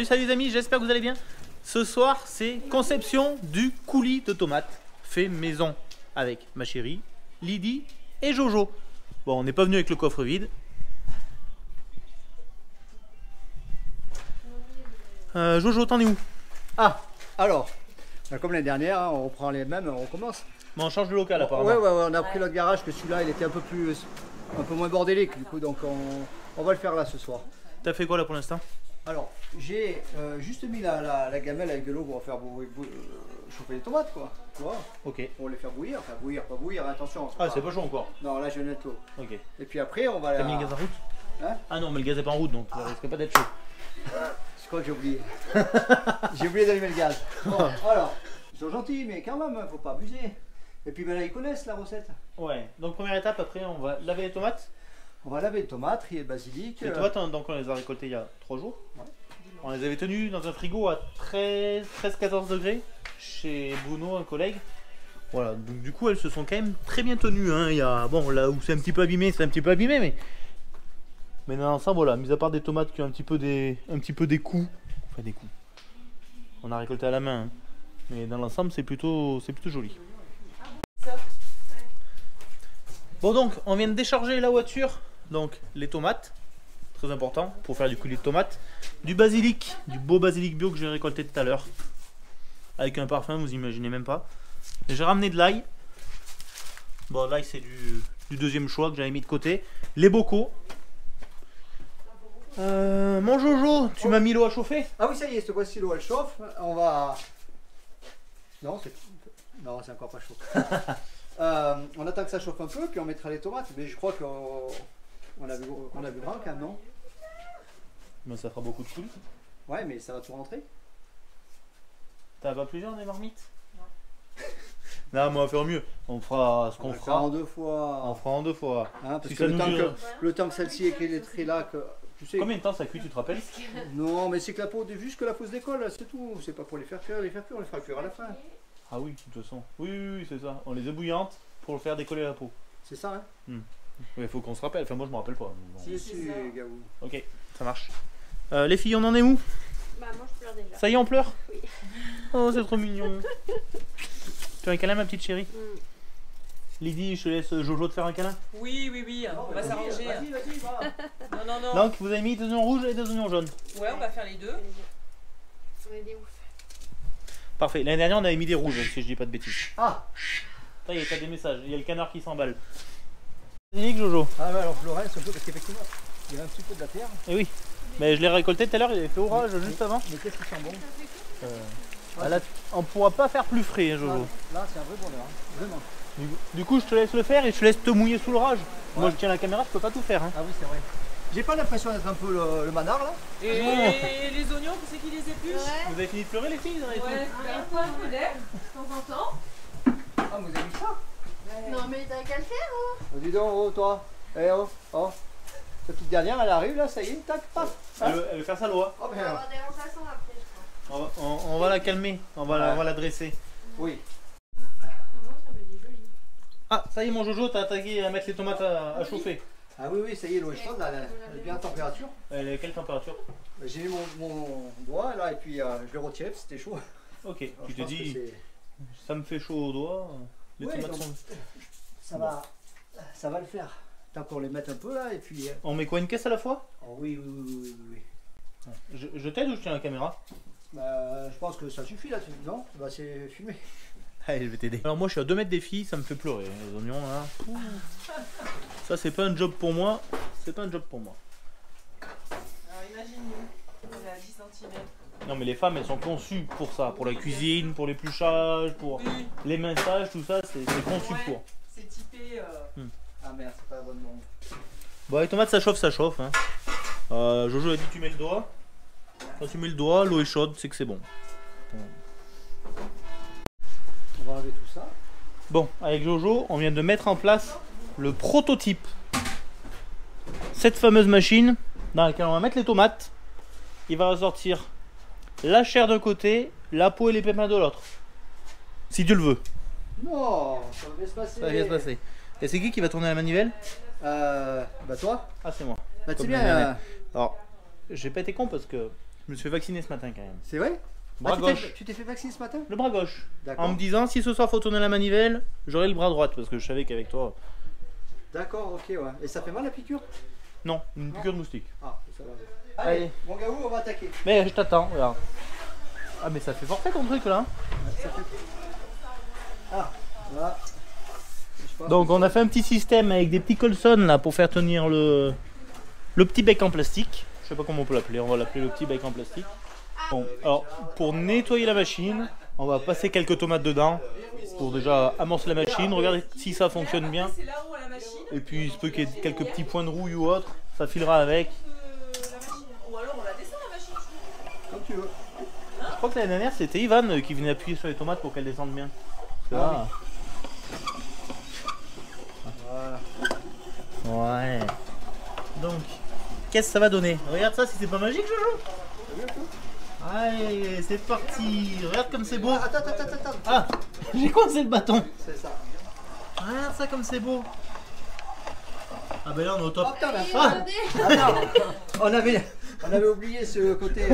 Salut les amis, j'espère que vous allez bien. Ce soir, c'est conception du coulis de tomates fait maison avec ma chérie, Lydie et Jojo. Bon, on n'est pas venu avec le coffre vide. Jojo, t'en es où? Ah, alors, comme l'année dernière, hein, on reprend les mêmes, on recommence. Bon, on change de local apparemment. Ouais, on a pris l'autre garage, que celui-là, il était un peu moins bordélique, du coup, donc on va le faire là ce soir. T'as fait quoi là pour l'instant? Alors, j'ai juste mis la gamelle avec de l'eau pour faire chauffer les tomates, quoi. Tu vois? Ok. Pour les faire bouillir, enfin bouillir, pas bouillir, attention. Ah, c'est pas chaud encore. Non, là, je viens de mettre l'eau. Ok. Et puis après, on va... T'as mis le gaz en route? Hein? Ah non, mais le gaz est pas en route, donc ça risque pas d'être chaud. Je crois que j'ai oublié. J'ai oublié d'allumer le gaz. Bon, alors, ils sont gentils, mais quand même, faut pas abuser. Et puis ben là, ils connaissent la recette. Ouais, donc première étape, après on va laver les tomates. On va laver les tomates, trier le basilic. Les tomates, donc on les a récoltées il y a 3 jours. Ouais. On les avait tenues dans un frigo à 13-14 degrés chez Bruno, un collègue. Voilà, donc du coup elles se sont quand même très bien tenues. Hein. Il y a, bon, là où c'est un petit peu abîmé, c'est un petit peu abîmé, mais dans l'ensemble, voilà, mis à part des tomates qui ont un petit peu des coups. Enfin des coups. On a récolté à la main, hein. Mais dans l'ensemble c'est plutôt joli. Bon, donc on vient de décharger la voiture, donc les tomates, très important pour faire du coulis de tomates, du basilic, du beau basilic bio que j'ai récolté tout à l'heure, avec un parfum, vous imaginez même pas. J'ai ramené de l'ail. Bon, l'ail c'est du deuxième choix que j'avais mis de côté. Les bocaux. Mon Jojo, tu m'as mis l'eau à chauffer? Ah oui, ça y est, cette fois-ci l'eau elle chauffe. On va... Non, c'est encore pas chaud. On attend que ça chauffe un peu, puis on mettra les tomates. Mais je crois qu'on a vu grand quand même, non? Mais ça fera beaucoup de coulis. Ouais, mais ça va tout rentrer. T'as pas plusieurs des marmites? Non, mais on va faire mieux. On fera ce qu'on fera en 2 fois. On fera en 2 fois. Hein, parce Si que ça nous dure... le temps que celle-ci est très là, que tu sais. Combien de temps ça cuit, tu te rappelles? Non, mais c'est que la peau, juste que la peau se décolle, c'est tout. C'est pas pour les faire cuire, on les fera cuire à la fin. Ah oui, de toute façon. Oui, c'est ça. On les ébouillantes pour le faire décoller la peau. C'est ça, hein? Il faut qu'on se rappelle. Enfin, moi, je me rappelle pas. Bon. Si, Gaou. Ok, ça marche. Les filles, on en est où? Bah, moi, je pleure déjà. Ça y est, on pleure? Oui. Oh, c'est trop mignon. Tu as un câlin, ma petite chérie? Lydie, je te laisse Jojo te faire un câlin. Oui, on va s'arranger. Vas-y, va. Non. Donc, vous avez mis des oignons rouges et des oignons jaunes. Ouais, on va faire les deux. On est des ouf. Parfait. L'année dernière, on avait mis des rouges, si je dis pas de bêtises. Ah! Ça y est, t'as des messages. Il y a le canard qui s'emballe. Basilic, Jojo. Ah ouais, alors Florence, un peu, parce qu'effectivement, il y a un petit peu de la terre. Eh oui. Mais je l'ai récolté tout à l'heure, il avait fait orage juste avant. Mais qu'est-ce qui sent bon? Ah, là, on pourra pas faire plus frais, hein, Jojo. Là, c'est un vrai bonheur, hein. Vraiment. Du coup, je te laisse le faire et je te laisse te mouiller sous l'orage. Moi, je tiens la caméra, je peux pas tout faire. Hein. Ah oui, c'est vrai. J'ai pas l'impression d'être un peu le manard là. Et les oignons, qui c'est qui les épluche? Vous avez fini de pleurer, les filles? Vous en avez tout Ouais, un peu de lait, de temps en temps. Ah, vous avez vu ça? Non, mais t'as qu'à le faire, oh. Oh, dis donc, oh, toi. Eh, oh. Cette petite dernière, elle arrive là, ça y est, tac, paf. Elle veut faire sa loi. Oh, On va avoir des remplaçants après, je crois. On va la calmer, on va la dresser. Oui. Ah, ça y est, mon Jojo, t'as attaqué à mettre les tomates à chauffer. Ah oui, ça y est, l'eau est chaude, là, elle est bien à température. Elle est à quelle température? J'ai mis mon doigt là et puis je l'ai retiré parce que c'était chaud. Ok, Alors, tu je te pense que dis, c'est- ça me fait chaud au doigt. Les Ouais, tomates donc, sont... ça va le faire. Tant qu'on les mette un peu là et puis. On met quoi, une caisse à la fois? Oh, oui. Je t'aide ou je tiens la caméra? Bah, je pense que ça suffit là, non? Bah, c'est fumé. Allez, je vais t'aider. Alors moi, je suis à 2 mètres des filles, ça me fait pleurer, les oignons là. Pouh. Ça, c'est pas un job pour moi. C'est pas un job pour moi. Alors imagine-nous, on est à 10 cm. Non, mais les femmes, elles sont conçues pour ça, pour la cuisine, pour l'épluchage, pour Oui, l'éminçage, tout ça, c'est conçu ouais, pour. c'est typé. Ah merde, c'est pas la bonne monde. Bon, les tomates, ça chauffe. Hein. Jojo a dit tu mets le doigt. Quand tu mets le doigt, l'eau est chaude, c'est que c'est bon. On va enlever tout ça. Bon, avec Jojo, on vient de mettre en place le prototype. Cette fameuse machine dans laquelle on va mettre les tomates. Il va ressortir la chair d'un côté, la peau et les pépins de l'autre. Si Dieu le veut. Non, ça va bien se passer. Ça va bien se passer. Et c'est qui va tourner la manivelle? Bah toi. Ah, c'est moi. Bah c'est Comme bien. l'année dernière. Alors, j'ai pas été con parce que Je me suis fait vacciner ce matin quand même. C'est vrai? Bras gauche. Tu t'es fait vacciner ce matin? Le bras gauche. D'accord. En me disant, si ce soir faut tourner la manivelle, j'aurai le bras droit parce que je savais qu'avec toi. D'accord, ok, ouais. Et ça fait mal la piqûre? Non, une piqûre de moustique. Ah, ça va. Allez, mon gars, on va attaquer. Mais je t'attends, regarde. Ah, mais ça fait forfait ton truc là. Ouais, ça fait... Ah, là. Donc on a fait un petit système avec des petits colsons là pour faire tenir le petit bec en plastique. Je sais pas comment on peut l'appeler, on va l'appeler le petit bec en plastique. Bon, alors pour nettoyer la machine, on va passer quelques tomates dedans pour déjà amorcer la machine, regarder si ça fonctionne bien. Et puis il se peut qu'il y ait quelques petits points de rouille ou autre, ça filera avec. Ou alors on la descend la machine. Comme tu veux. Je crois que l'année dernière c'était Ivan qui venait appuyer sur les tomates pour qu'elles descendent bien. Là. Voilà. Ouais. Donc, qu'est-ce que ça va donner? Regarde ça si c'est pas magique, Jojo. Allez, c'est parti. Regarde comme c'est beau. Attends. Ah, j'ai coincé le bâton. C'est ça. Regarde ça comme c'est beau. Ah ben là on est au top. Oh, putain, la Et fin. regardez. Attends, on avait oublié ce côté.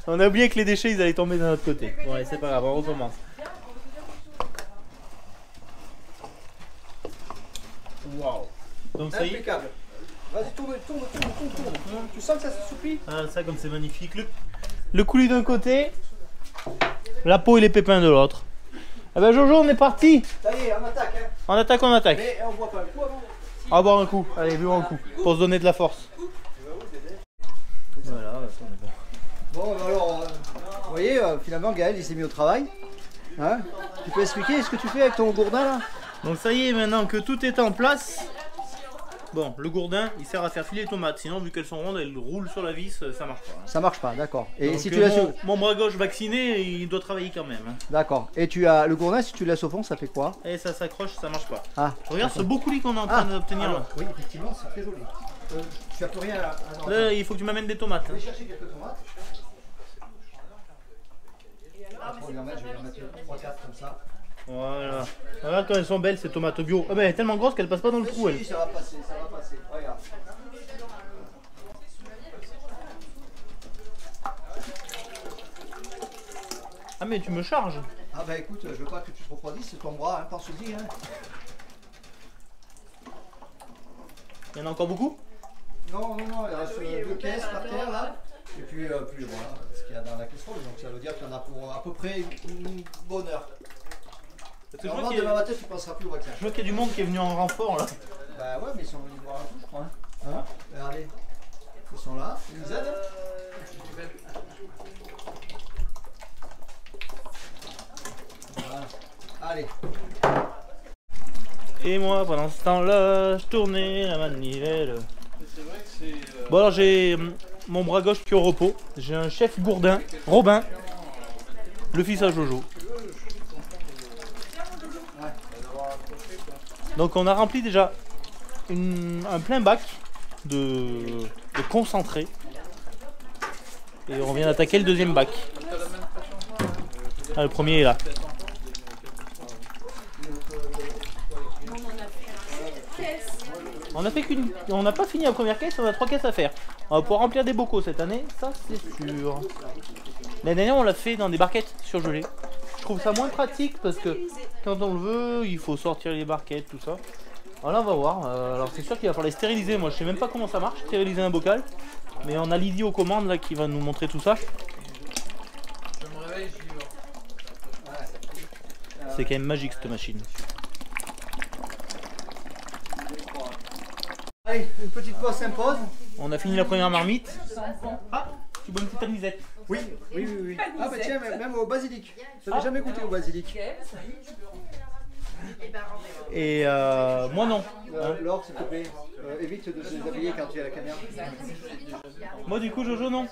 On a oublié que les déchets ils allaient tomber de notre côté. Ouais, c'est pas grave, on recommence. Waouh. Donc ça y est. Impeccable. Vas-y, tourne. Tu sens que ça s'assouplit? Ah, ça comme c'est magnifique. Le coulis d'un côté, la peau et les pépins de l'autre. Ah ben Jojo, on est parti. Ça y est, on attaque. Hein. On attaque. Mais on voit pas le coup avant. On va boire un coup. Allez, buvons un coup. Pour se donner de la force. Voilà, ça on est bon. Bon, alors, vous voyez, finalement, Gaël, il s'est mis au travail. Hein? Tu peux expliquer ce que tu fais avec ton gourdin là? Donc ça y est, maintenant que tout est en place. Bon, le gourdin, il sert à faire filer les tomates. Sinon, vu qu'elles sont rondes, elles roulent sur la vis, ça marche pas. Ça marche pas, d'accord. Et Donc, si tu laisses. mon bras gauche vacciné, il doit travailler quand même. Hein. D'accord. Et tu as le gourdin, si tu le laisses au fond, ça fait quoi? Et ça s'accroche, ça marche pas. Ah. Regarde ce beau coulis qu'on est en train d'obtenir là. Oui, effectivement, c'est très joli. Tu as plus rien à Là, il faut que tu m'amènes des tomates. Je vais chercher quelques tomates. Je vais en mettre 3-4 comme ça. Voilà. Regarde quand elles sont belles ces tomates bio. Ah ben, elle est tellement grosse qu'elle passe pas dans le trou elle. Oui, ça va passer. Regarde. Ah mais tu me charges. Ah bah écoute, je veux pas que tu te refroidisses, c'est ton bras, hein, pense-y. Hein. Il y en a encore beaucoup? Non, il reste 2 caisses par terre là. Et puis voilà, ce qu'il y a dans la casserole, donc ça veut dire qu'il y en a pour à peu près une bonne heure. Parce que Alors, demain matin, tu penseras plus au vaccin. je vois qu'il y a du monde qui est venu en renfort là. Bah ouais, mais ils sont venus voir un coup, je crois. Hein. Regardez, ils sont là, ils nous aident. Voilà. Allez. Et moi pendant ce temps-là, je tournais la manivelle. Bon alors j'ai mon bras gauche qui est au repos. J'ai un chef gourdin, Robin, le fils à Jojo. Donc on a rempli déjà un plein bac de concentré. Et on vient d'attaquer le deuxième bac. Ah, le premier est là. On n'a pas fini la première caisse, on a 3 caisses à faire. On va pouvoir remplir des bocaux cette année, ça c'est sûr. L'année dernière on l'a fait dans des barquettes surgelées. Je trouve ça moins pratique parce que quand on le veut, il faut sortir les barquettes, tout ça. Alors là on va voir, alors c'est sûr qu'il va falloir les stériliser, moi je sais même pas comment ça marche, stériliser un bocal. Mais on a Lydie aux commandes là qui va nous montrer tout ça. C'est quand même magique cette machine. Allez, une petite pause s'impose. On a fini la première marmite. Ah, tu bois une petite anisette. Oui. Ah bah tiens, même au basilic. Je n'avais jamais goûté au basilic. Et moi non. Laure, s'il te plaît, évite de se déshabiller quand tu es à la caméra. Moi du coup Jojo non.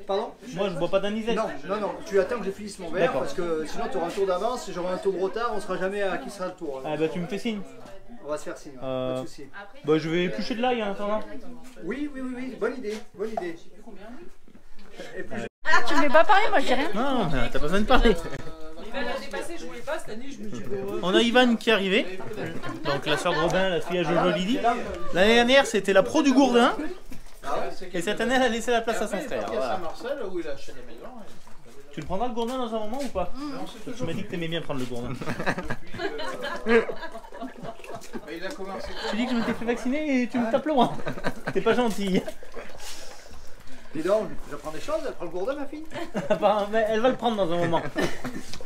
Pardon? Moi je bois pas d'anisette. Non, tu attends que je finisse mon verre parce que sinon tu auras un tour d'avance, si j'aurai un tour de retard, on sera jamais à qui sera le tour. Ah bah tu me fais signe. On va se faire signe, pas de soucis. Bah je vais éplucher de l'ail en attendant. Oui, bonne idée. Et puis, Ah, tu me fais pas parler, moi je dis rien. Non, t'as pas besoin de parler. Ivan l'a dépassé, je voulais pas cette année, je me dis On a Ivan qui est arrivé. Donc la soeur de Robin, la fille à Jojo Lydie. L'année dernière c'était la pro du gourdin. Et cette année, elle a laissé la place à son frère. À Voilà. Saint-Marcel où il achète des maisons. Tu le prendras le gourdin dans un moment ou pas? Non, c'est Tu toujours m'as dit que t'aimais bien prendre le gourdin. depuis. Il a commencé. Tu dis que je m'étais fait vacciner et tu me tapes loin. T'es pas gentil. Dis donc, j'apprends des choses, elle prend le gourdin, ma fille. Mais elle va le prendre dans un moment.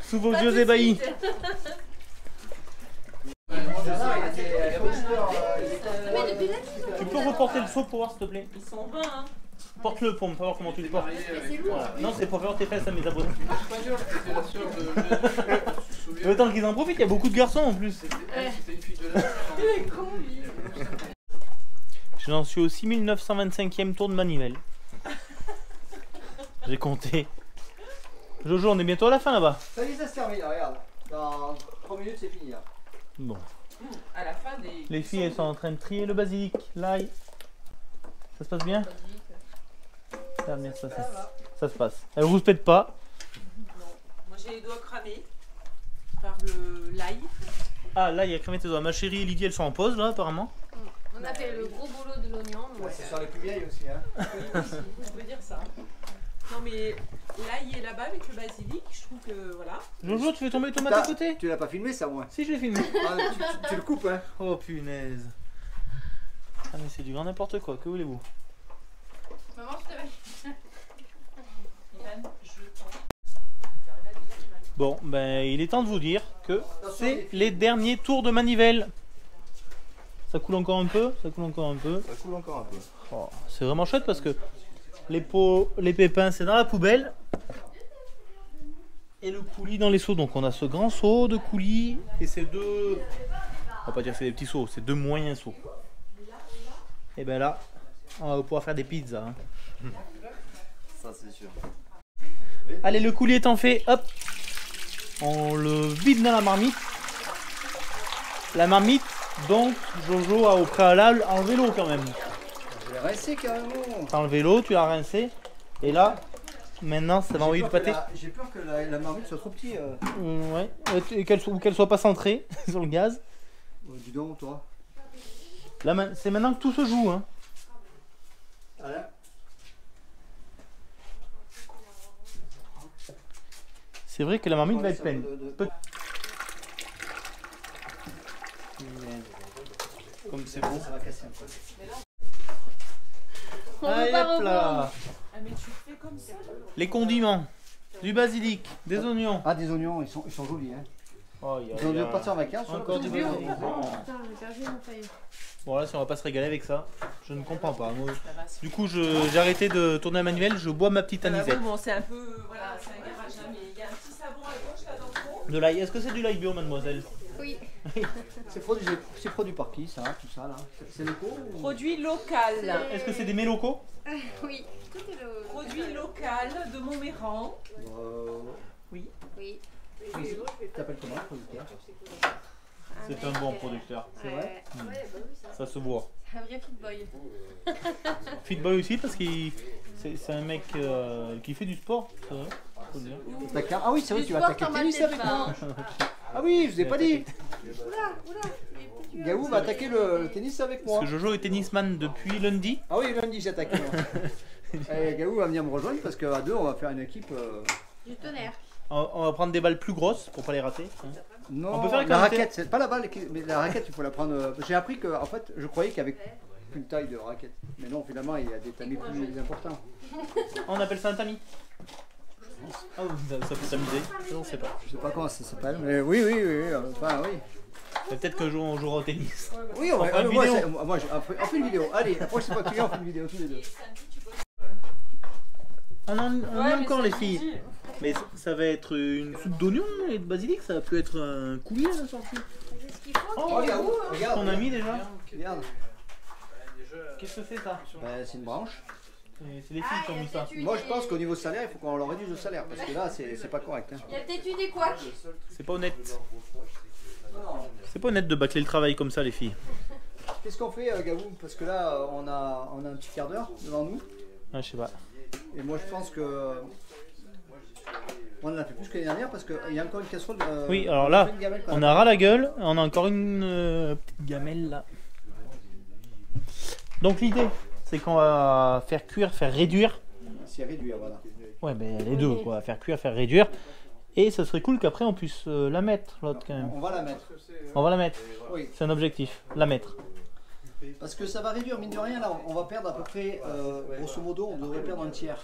Sous vos Pas yeux tout de ébahis. suite. Il était compositeur, Mais depuis la nuit. Tu peux reporter le seau pour voir s'il te plaît? Ils sont 20, hein. Porte-le pour me savoir comment tu le portes. Mais c'est lourd. Voilà. Non, c'est pour faire tes fesses à mes abonnés. Espagnol, c'était la sœur de Jésus, tu te souviens? Autant qu'ils en profitent, il y a beaucoup de garçons en plus. C'était une fille de la. Il est con, lui. J'en suis au 6925e tour de manivelle. J'ai compté. Jojo, on est bientôt à la fin là-bas. Ça y est, ça se termine, regarde. Dans 3 minutes, c'est fini. Là. Bon. À la fin des. Les filles, elles sont en train de trier le basilic, l'ail. Ça se passe bien? Ça, bien, ça se passe. Elles vous pètent pas. Non. Moi j'ai les doigts cramés par l'ail. Ah, là, il y a cramé tes doigts. Ma chérie et Lydie, elles sont en pause là, apparemment. On a fait le gros boulot de l'oignon. Ouais, c'est sur les plus vieilles aussi. Hein. Oui, aussi, on peut dire ça. Non mais l'ail est là-bas avec le basilic, je trouve que voilà. Jojo, tu fais tomber les tomates à côté? Tu l'as pas filmé, ça, moi. Si, je l'ai filmé. Ah, tu le coupes, hein. Oh punaise. Ah, mais c'est du grand n'importe quoi, que voulez-vous? Maman, je te vais. Ivan, je t'en. Bon, ben, il est temps de vous dire que c'est les derniers tours de manivelle. Ça coule encore un peu? Ça coule encore un peu. Ça coule encore un peu. Oh, c'est vraiment chouette parce que les pots, les pépins, c'est dans la poubelle. Et le coulis dans les seaux. Donc on a ce grand seau de coulis et ces deux... On va pas dire que c'est des petits seaux, c'est deux moyens seaux. Et ben là, on va pouvoir faire des pizzas. Hein. Ça, c'est sûr. Allez, le coulis étant fait, hop, on le vide dans la marmite. La marmite, donc, Jojo a au préalable enlevé l'eau quand même. Je l'ai rincé carrément. T'as enlevé l'eau, tu l'as rincé. Et là, maintenant, ça va envoyer du pâté. J'ai peur que la marmite soit trop petite. Ouais, et qu'elle soit pas centrée sur le gaz. Dis donc, toi. Là, c'est maintenant que tout se joue. Hein. Voilà. C'est vrai que la marmite va être pleine. Comme c'est bon. Ça va casser un peu. On Allez, veut pas hop là. reprendre. Ah mais tu fais comme ça. Les condiments, du basilic, des oignons. Ah, des oignons, ils sont jolis. Hein. Oh, Ils ont dû partir en vacances. encore du Bio. basilic. Putain, j'ai perdu mon feuille. Bon là, si on va pas se régaler avec ça, je ne comprends pas. Moi, Ça va, c'est- du coup, j'ai arrêté de tourner à manuel, je bois ma petite Ah bah anisette. oui, bon, c'est un peu. Voilà, c'est un garage là, mais il y a un petit savon à gauche là dans le fond. De l'ail, est-ce que c'est du l'ail bio, mademoiselle? Oui. C'est produit par qui, ça, tout ça, là? C'est locaux ou... Produit local. Est-ce que c'est des mets locaux? Oui. Tout est le. Produit local de Montméran. Oui. Tu t'appelles comment, le producteur? C'est un bon producteur. C'est vrai? Ça se voit. Un vrai fit boy. Fitboy aussi parce qu'il c'est un mec qui fait du sport, c'est vrai. Faut le dire. D'accord. Ah oui, c'est vrai, Du tu vas sport, attaquer t'en le tennis m'as avec peut-être moi. pas. Ah oui, je vous ai pas dit. Oula. Gaou va attaquer le tennis avec moi. Parce que Jojo est tennisman depuis lundi. Ah oui, lundi j'ai attaqué. Et Gaou va venir me rejoindre parce qu'à deux on va faire une équipe. Du tonnerre. On va prendre des balles plus grosses pour pas les rater. hein. Non, On peut faire la comme raquette, c'est pas la balle, mais la raquette il faut la prendre. J'ai appris que en fait, je croyais qu'avec une taille de raquette. Mais non, finalement, il y a des tamis plus importants. On appelle ça un tamis. Ah, ça peut s'amuser. Je ne sais pas. Je sais pas comment ça s'appelle, mais oui, enfin oui. Mais peut-être qu'un jour on jouera au tennis. Oui, on va fait une moi, vidéo. on fait une vidéo. Allez, la prochaine fois que tu viens, on fait une vidéo tous les deux. Ah non, on Ouais, y a mais encore ça, les je filles. dis. Mais ça va être une soupe d'oignon et de basilic, ça va plus être un coulis à la sortie. C'est ce qu'il faut. Oh, qu'il y ait regarde, goût, hein. regarde. Ton ami déjà. Regarde, Qu'est-ce que c'est ça? c'est une branche. C'est les filles qui ont mis ça. Moi, je pense qu'au niveau salaire, il faut qu'on leur réduise le salaire parce que là, c'est pas correct. Hein. Il y a peut-être eu des couacs. C'est pas honnête. C'est pas honnête de bâcler le travail comme ça, les filles. Qu'est-ce qu'on fait, Gaou? Parce que là, on a un petit quart d'heure devant nous. Ah, je sais pas. Et moi, je pense que. On en a fait plus que l'année dernière parce qu'il y a encore une casserole. Oui, alors là, une gamelle, quoi. on a ras la gueule, on a encore une petite gamelle là. Donc l'idée, c'est qu'on va faire cuire, faire réduire. C'est réduire, voilà. Ouais, ben les deux, quoi. Faire cuire, faire réduire. Et ça serait cool qu'après on puisse la mettre, l'autre quand même. On va la mettre. On va la mettre. Oui. C'est un objectif, la mettre. Parce que ça va réduire, mine de rien, là, on va perdre à peu près, grosso modo, on devrait perdre un tiers.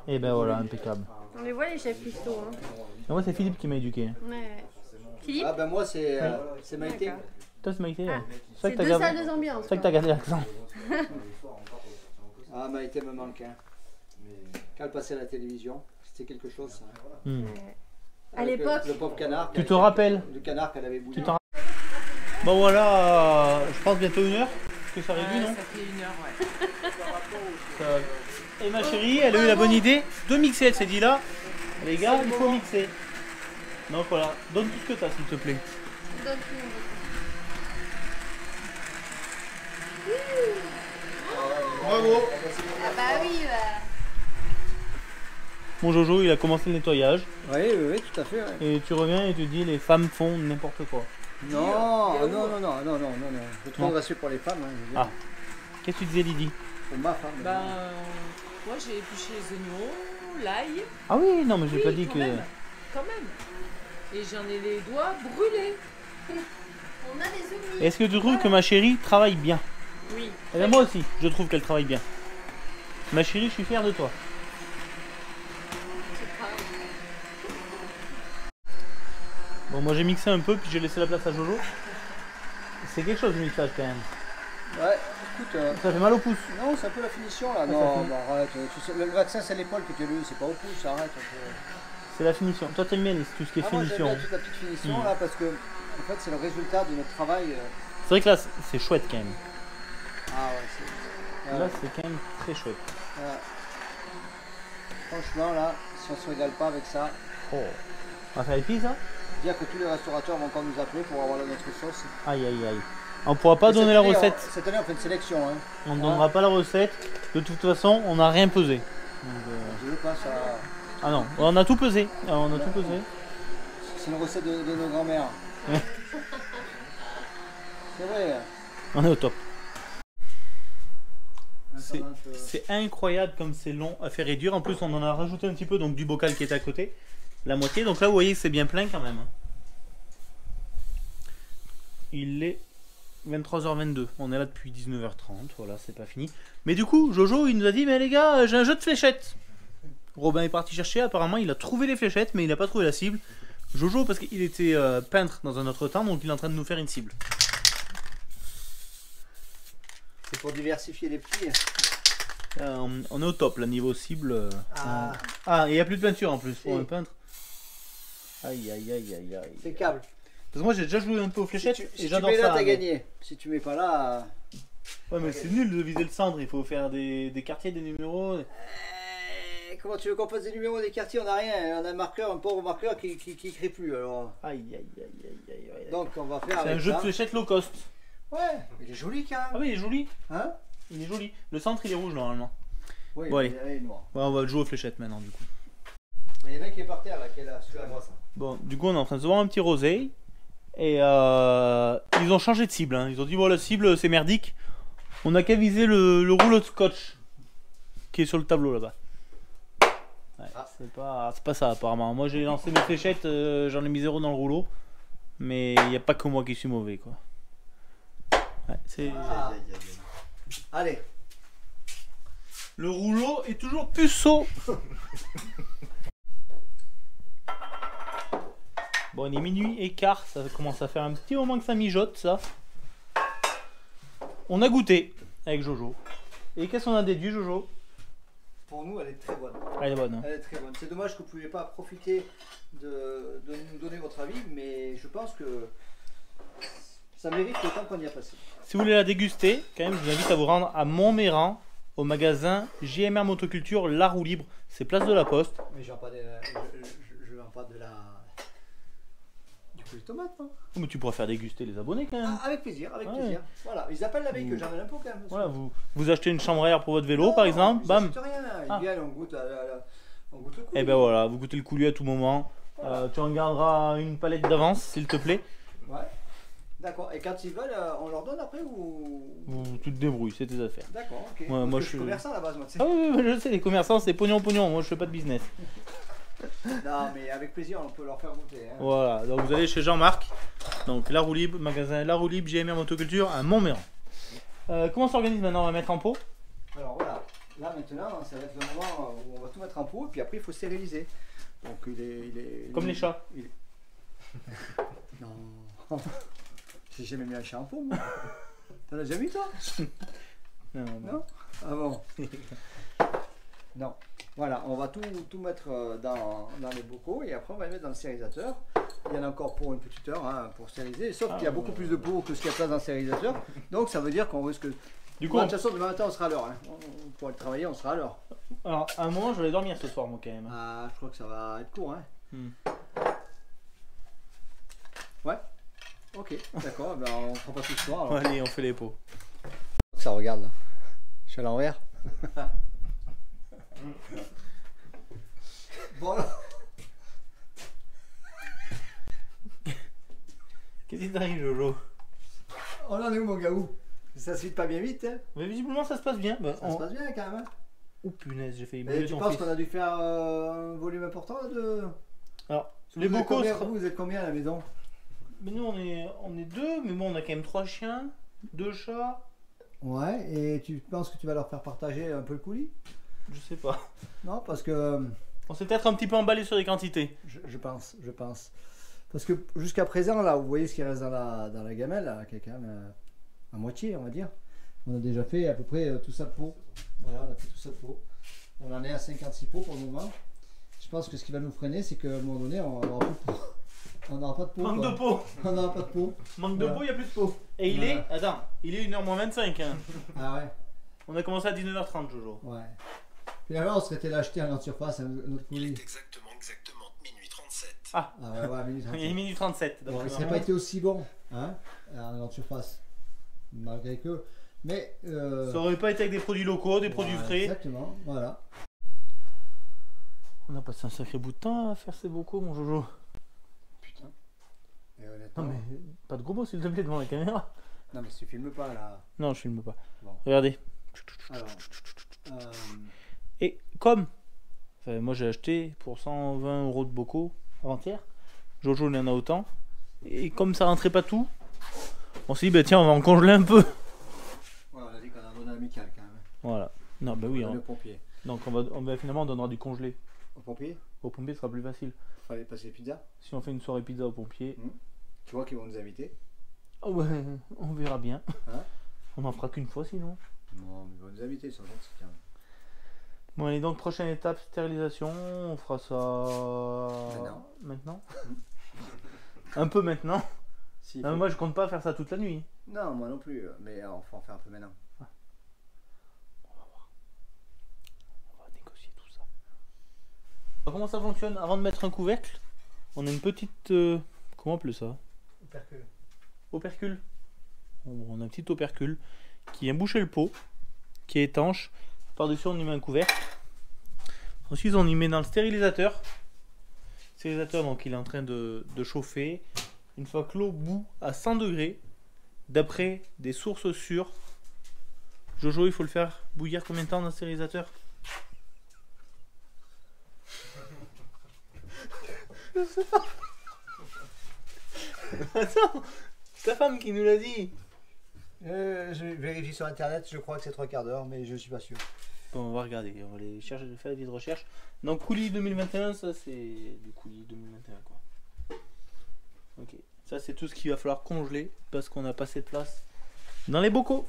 Et ben voilà, impeccable. On les voit les chefs cuistots. Hein. Et moi, c'est Philippe qui m'a éduqué. Ouais. Philippe, Ah ben moi, c'est Maïté. D'accord. Toi, c'est Maïté, ouais. Ah, C'est vrai c'est que deux t'as salles, gardé... deux ambiances. c'est vrai que t'as gardé l'accent. Ah, Maïté me manque. Hein. Quand elle passait à la télévision, c'était quelque chose, ça. Hmm. À Avec l'époque. le pauvre canard. Tu te rappelles? Le canard qu'elle avait bouilli. Tu t'en Bon voilà, je pense bientôt 1 heure. Est-ce que ça réduit, non Ça fait 1 heure, ouais. Ça- Et ma chérie, elle a eu la bonne idée de mixer. Elle s'est dit là, les gars, il faut mixer. Donc voilà, donne tout ce que t'as, s'il te plaît. Donne tout le monde. Bravo. Ah bah oui, bah. Mon Jojo, il a commencé le nettoyage. Oui, oui, oui, tout à fait. Ouais. Et tu reviens et tu dis les femmes font n'importe quoi. Non, non, non, non, non, non, non, non. Je trouve Non. respect pour les femmes. Hein, je veux dire. Ah. Qu'est-ce que tu disais, Lydie? Pour ma femme. Ben, moi j'ai épluché les oignons, l'ail. Ah oui, non, mais j'ai Oui, pas dit quand que. même, quand même. Et j'en ai les doigts brûlés. On a des oublis. Est-ce que tu trouves que ma chérie travaille bien? Oui. Eh bien, moi aussi, je trouve qu'elle travaille bien. Ma chérie, je suis fier de toi. Bon, moi j'ai mixé un peu, puis j'ai laissé la place à Jojo. C'est quelque chose le mixage quand même. Ouais, écoute. Ça fait mal au pouce. Non, c'est un peu la finition là. ça Non, fait- bah, arrête. Tu sais, le vaccin, c'est l'épaule que tu as eu, c'est pas au pouce, arrête. un peu. C'est la finition. Toi, t'aimes bien tout ce qui est Ah, moi, j'aime finition. bien toute la petite finition Hmm. là parce que, en fait, c'est le résultat de notre travail. C'est vrai que là, c'est chouette quand même. Ah ouais, c'est. Là, Ouais, c'est quand même très chouette. ouais. Franchement, là, si on se régale pas avec ça, Oh. On va faire les pieds, ça? dire que tous les restaurateurs vont encore nous appeler pour avoir notre sauce. Aïe, aïe, aïe. On pourra pas Mais donner cette la année, recette. Cette année, on fait une sélection. Hein. On ne donnera pas la recette. De toute façon, on n'a rien pesé. Donc, Je veux pas ça. Ah non, on a tout pesé. Ah, on a tout pesé. C'est une recette de nos grands-mères. Ouais. C'est vrai. On est au top. Un C'est- tendance, C'est incroyable comme c'est long à faire réduire. En plus, on en a rajouté un petit peu donc du bocal qui est à côté. La moitié. Donc là, vous voyez, c'est bien plein quand même. Il est 23h22. On est là depuis 19h30. Voilà, c'est pas fini. Mais du coup, Jojo, il nous a dit, mais les gars, j'ai un jeu de fléchettes. Robin est parti chercher. Apparemment, il a trouvé les fléchettes, mais il n'a pas trouvé la cible. Jojo, parce qu'il était peintre dans un autre temps, donc il est en train de nous faire une cible. C'est pour diversifier les prix. On est au top, là, niveau cible. Ah, Ah, et il n'y a plus de peinture en plus pour Si. un peintre. Aïe, aïe, aïe, aïe, aïe. c'est le câble. Parce que moi, j'ai déjà joué un peu aux Si fléchettes tu, et si tu j'adore mets là, ça. t'as mais- gagné. Si tu mets pas là. Ouais, mais c'est nul de viser le centre. Il faut faire des quartiers, des numéros. Comment tu veux qu'on fasse des numéros des quartiers? On n'a rien. On a un marqueur, un pauvre marqueur qui écrit plus. Alors. Aïe, aïe, aïe, aïe, aïe, aïe. Donc on va faire C'est avec un jeu ça. de fléchettes low cost. Ouais, il est joli quand Ah même. oui, il est joli. Hein? Il est joli. Le centre, il est rouge normalement. Oui, Bon, allez. il est noir. Ouais, on va jouer aux fléchettes maintenant, du coup. Il y en a un qui est par terre là, qui est là. Celui-là, moi ça. Bon, du coup, on est en train de se voir un petit rosé. Et ils ont changé de cible. Hein. Ils ont dit, bon, la cible, c'est merdique. On n'a qu'à viser le rouleau de scotch qui est sur le tableau là-bas. Ouais, c'est pas ça apparemment. Moi, j'ai lancé mes fléchettes, j'en ai mis 0 dans le rouleau. Mais il n'y a pas que moi qui suis mauvais, quoi. Ouais, c'est... Ah. Allez. Le rouleau est toujours puceau. Bon, il est minuit et quart, ça commence à faire un petit moment que ça mijote, ça. On a goûté avec Jojo. Et qu'est-ce qu'on a déduit, Jojo? Pour nous, elle est très bonne. Elle est bonne. Hein. Elle est très bonne. C'est dommage que vous ne pouviez pas profiter de nous donner votre avis, mais je pense que ça mérite le temps qu'on y a passé. Si vous voulez la déguster, quand même, je vous invite à vous rendre à Montméran, au magasin JMR Motoculture, La Roue Libre. C'est place de la Poste. Mais je vends pas je vends pas de la du coup les tomates, hein. Oh, mais tu pourras faire déguster les abonnés, quand même. Ah, avec plaisir, avec Ouais. plaisir. Voilà, ils appellent la veille que j'amène un peu quand même. Voilà, vous achetez une chambre à air pour votre vélo, Non, par exemple. ils Bam. achètent rien. Ils Ah. viennent, on goûte, on goûte le coup. Et ben voilà, vous goûtez le coulis à tout moment. Voilà. Tu en garderas une palette d'avance, s'il te plaît. Ouais. D'accord. Et quand ils veulent, on leur donne après ou... Tu te débrouilles, c'est tes affaires. D'accord, ok. Ouais, Parce moi, que je je suis commerçant à la base, moi. Tu sais. Ah oui, oui, je sais, les commerçants, c'est pognon, pognon. Moi, je fais pas de business. Non, mais avec plaisir, on peut leur faire goûter. Hein. Voilà, donc vous allez chez Jean-Marc, donc La Roue Libre, magasin La Roue Libre, GMR Motoculture à Montméran. Comment s'organise maintenant? On va mettre en pot. Alors voilà, là maintenant, ça va être le moment où on va tout mettre en pot, et puis après il faut stériliser. Donc il est... Comme les chats. Non, j'ai jamais mis un chat en pot, moi. T'en as jamais mis toi? Non, Non. Ah bon. Non. Voilà, on va tout mettre dans les bocaux et après on va les mettre dans le stérilisateur. Il y en a encore pour une petite heure hein, pour stériliser, sauf qu'il y a beaucoup plus de peau que ce qu'il y a place dans le stérilisateur. Donc ça veut dire qu'on risque... Du coup, de toute façon, demain matin on sera à l'heure. Hein. Pour aller travailler, on sera à l'heure. alors à un moment, je vais dormir ce soir, moi, quand même. Ah, je crois que ça va être court. Hein. Ouais. Ok, d'accord. Ben, on prend pas tout le soir. Alors. Allez, on fait les pots. Ça regarde. Là. Je suis à l'envers. Bon alors. Qu'est-ce qui t'arrive, Jojo? On en est où, mon gaou? Ça se vide pas bien vite. Hein. Mais visiblement, ça se passe bien. Bah, Ça se passe bien quand même. Hein. Oh punaise, j'ai failli Mais brûler tu ton penses fils. qu'on a dû faire un volume important là, de... Alors, Vous les êtes bocaux... combien, vous êtes combien à la maison? Mais nous, on est deux, mais bon, on a quand même 3 chiens, 2 chats. Ouais, et tu penses que tu vas leur faire partager un peu le coulis? Je sais pas. Non, parce que... On s'est peut-être un petit peu emballé sur les quantités. Je pense. Parce que jusqu'à présent, là, vous voyez ce qui reste dans la gamelle, là, qui est quand même à moitié, on va dire. On a déjà fait à peu près tout ça de pot. Voilà, on a fait tout ça de pot. On en est à 56 pots pour le moment. Je pense que ce qui va nous freiner, c'est qu'à un moment donné, on n'aura pas de pot. On n'aura pas de pot. Manque quoi. de peau. On n'aura pas de pot. Manque de Voilà. peau, il n'y a plus de peau. Et il Voilà. est... Attends, il est 1h moins 25. Hein. Ah ouais. On a commencé à 19h30, Jojo. Ouais. Finalement, on serait été l'acheter en grande surface, notre Il coulis. est exactement minuit 37. Ah ouais, ouais, minute Il est 35. minuit 37. Bon, donc il serait vraiment- pas été aussi bon, hein, en grande surface. Malgré que. Mais. Ça aurait pas été avec des produits locaux, des produits ouais, frais. Exactement, voilà. On a passé un sacré bout de temps à faire ces bocaux, mon Jojo. Putain. Et honnêtement. Non, mais pas de gros mots, s'il te plaît, devant la caméra. Non, mais si tu filmes pas là. Non, je filme pas. Bon. Regardez. Alors. Et comme moi j'ai acheté pour 120 € de bocaux avant-hier, Jojo il en a autant, et comme ça rentrait pas tout, on s'est dit bah tiens on va en congeler un peu. Ouais, on a dit qu'on a un donné amical quand même. Voilà. Non bah oui. On Hein. le pompier. Donc finalement on donnera du congelé. Au pompier, Au pompier ce sera plus facile. fallait passer les pizzas. Si on fait une soirée pizza au pompier, Tu vois qu'ils vont nous inviter. oh ouais, on verra bien. Hein? On en fera qu'une fois sinon. Non, mais ils vont nous inviter, ils sont gentils quand même. Bon allez donc prochaine étape stérilisation, on fera ça maintenant. Un peu maintenant. Si, Non, mais moi je compte pas faire ça toute la nuit. non, moi non plus, mais on va en faire un peu maintenant. On va négocier tout ça. Alors, comment ça fonctionne? Avant de mettre un couvercle, on a une petite... comment on appelle ça? Opercule. On a un petit opercule qui vient boucher le pot, qui est étanche. Par-dessus on y met un couvercle. Ensuite on y met dans le stérilisateur. Le stérilisateur donc il est en train de chauffer. Une fois que l'eau bout à 100 degrés, d'après des sources sûres. Jojo, il faut le faire bouillir combien de temps dans le stérilisateur? Je sais pas. Attends, c'est ta femme qui nous l'a dit. Je vérifie sur internet, je crois que c'est 3/4 d'heure, mais je suis pas sûr. Bon, on va regarder, on va aller chercher, faire des petites recherches. Donc coulis 2021, ça c'est du coulis 2021 quoi. Ok, ça c'est tout ce qu'il va falloir congeler parce qu'on n'a pas assez de place dans les bocaux.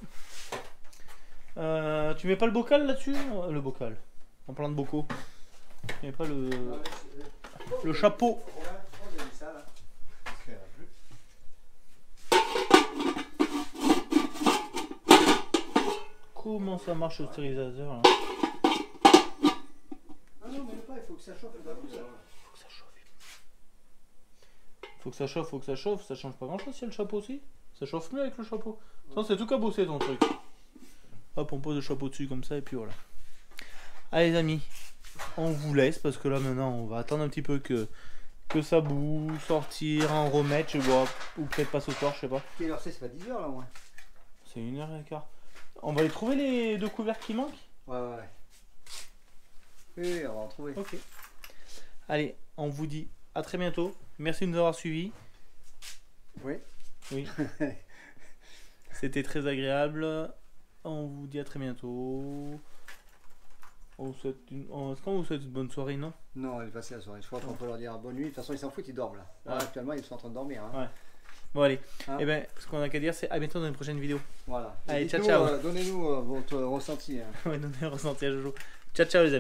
Tu mets pas le bocal là-dessus? Le bocal. En parlant de bocaux. Tu mets pas le chapeau. Comment ça marche le stérilisateur là? Non, mais pas, il faut que ça chauffe. Faut que ça chauffe. Faut que ça chauffe, ça change pas grand chose si y a le chapeau aussi. Ça chauffe mieux avec le chapeau. Ça c'est tout cabossé ton truc. Hop, on pose le chapeau dessus comme ça et puis voilà. Allez les amis, on vous laisse parce que là maintenant on va attendre un petit peu que que ça boue, sortir, en remettre, je vois. Ou peut-être pas ce soir, je sais pas. Quelle heure c'est pas 10 heures là, moins. C'est 1h15. On va les trouver les 2 couverts qui manquent? Ouais. Oui, on va en trouver. Ok. Allez, on vous dit à très bientôt. Merci de nous avoir suivis. Oui. Oui. C'était très agréable. On vous dit à très bientôt. Est-ce qu'on vous souhaite une bonne soirée, non? Non, elle est passée la soirée. Je crois qu'on peut leur dire bonne nuit. De toute façon, ils s'en foutent, ils dorment là. Là, Ouais. actuellement, ils sont en train de dormir. Hein. Ouais. Bon, allez. Hein? Et ben, ce qu'on a qu'à dire, c'est à bientôt dans une prochaine vidéo. Voilà. Allez, Dites-nous, ciao, ciao. Donnez-nous votre ressenti. Hein. On va donner un ressenti à Jojo. Ciao, ciao, les amis.